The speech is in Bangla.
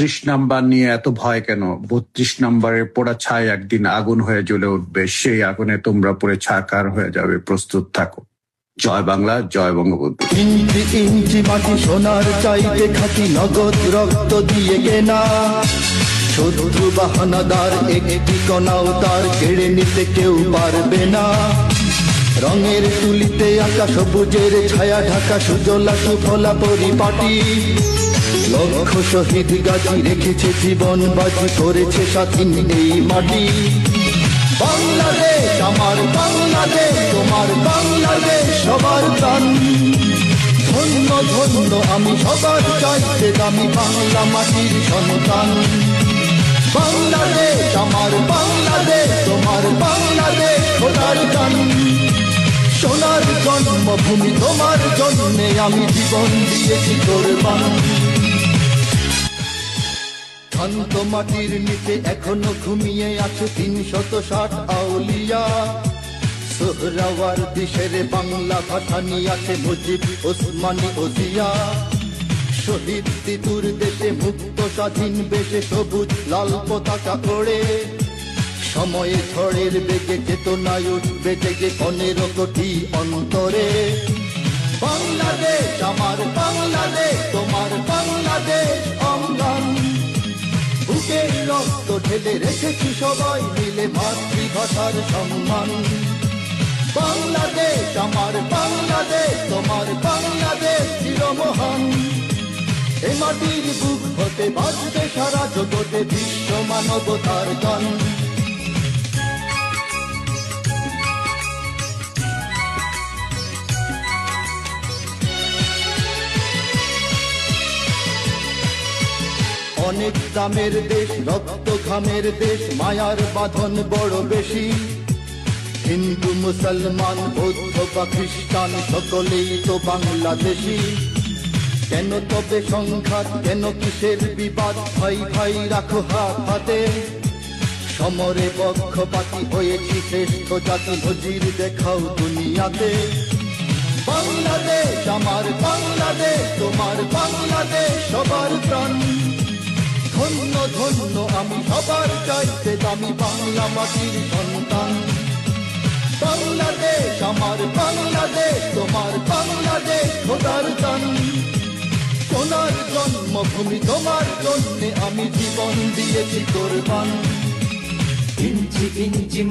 নাম্বার নিয়ে এত ভয় কেন? 32 নম্বরের পোড়া ছাই একদিন আগুন হয়ে জ্বলে উঠবে, সেই আগুনে তোমরা পুড়ে ছারখার হয়ে যাবে। প্রস্তুত থাকো। জয় বাংলা, জয় বঙ্গবন্ধু। ইঞ্চি ইঞ্চি মাটি সোনার চাইতে খাঁটি, নগদ রক্ত দিয়ে কেনা। শত্রু বাহানাদার একটি কণাও তার কেড়ে নিতে কেউ পারবে না। রঙের তুলিতে আঁকা সবুজের ছায়া ঢাকা সুজলা সুফলা পরিপাটি। লক্ষ শহীদ গাজী রেখেছে জীবন বাজি, করেছে স্বাধীন এই মাটি। বাংলাদেশ আমার বাংলাদেশ, তোমার বাংলাদেশ সবার প্রাণ। ধন্য ধন্য আমি সবার চাইতে দামি বাংলা মাটির সন্তান। বাংলাদেশ আমার বাংলাদেশ, তোমার বাংলাদেশ খোদার গান। সোনার জন্মভূমি তোমার জন্যে আমি জীবন দিয়েছি কোরবান। শান্ত মাটির নিচে এখনো ঘুমিয়ে আছে 360 আউলিয়া। সোহরাওয়ার দেশের বাংলা ভাষা নিয়ে আছে মুজিব, ওসমানী, ওসিয়া। শহীদ তিতুর দেশে মুক্ত স্বাধীন বেশে সবুজ লাল পতাকা ওড়ে। সময়ে ঝড়ের বেগে চেতনায় উঠবে জেগে 15 কোটি অন্তরে। বাংলাদেশ আমার বাংলাদেশ, তোমার বাংলাদেশ অঙ্গন। বুকের রক্ত ঢেলে রেখেছি সবাই মিলে মাতৃভাষার সম্মান। বাংলাদেশ আমার বাংলাদেশ, তোমার বাংলাদেশ চিরমহান। এ মাটির বুক হতে বাজবে সারা জগতে বিশ্ব মানবতার গান। অনেক দামের দেশ, রক্ত ঘামের দেশ, মায়ার বাঁধন বড় বেশি। হিন্দু মুসলমান বৌদ্ধ বা খ্রিস্টান সকলেই তো বাংলাদেশি। কেন তবে সংঘাত, কেন কিসের বিবাদ? ভাই ভাই রাখো হাত হাতে। সমরে পক্ষপাতী হয়েছি শ্রেষ্ঠ জাতি, নজির দেখাও দুনিয়াতে। বাংলাদেশ আমার বাংলাদেশ, তোমার বাংলাদেশ সবার প্রাণ। ধন্য ধন্য আমি সবার চাইতে দামি বাংলা মাটির সন্তান। বাংলাদেশ আমার বাংলাদেশ, তোমার বাংলাদেশ খোদার দান। সোনার জন্মভূমি তোমার জন্যে আমি জীবন দিয়েছি কোরবান। ইঞ্চি ইঞ্চি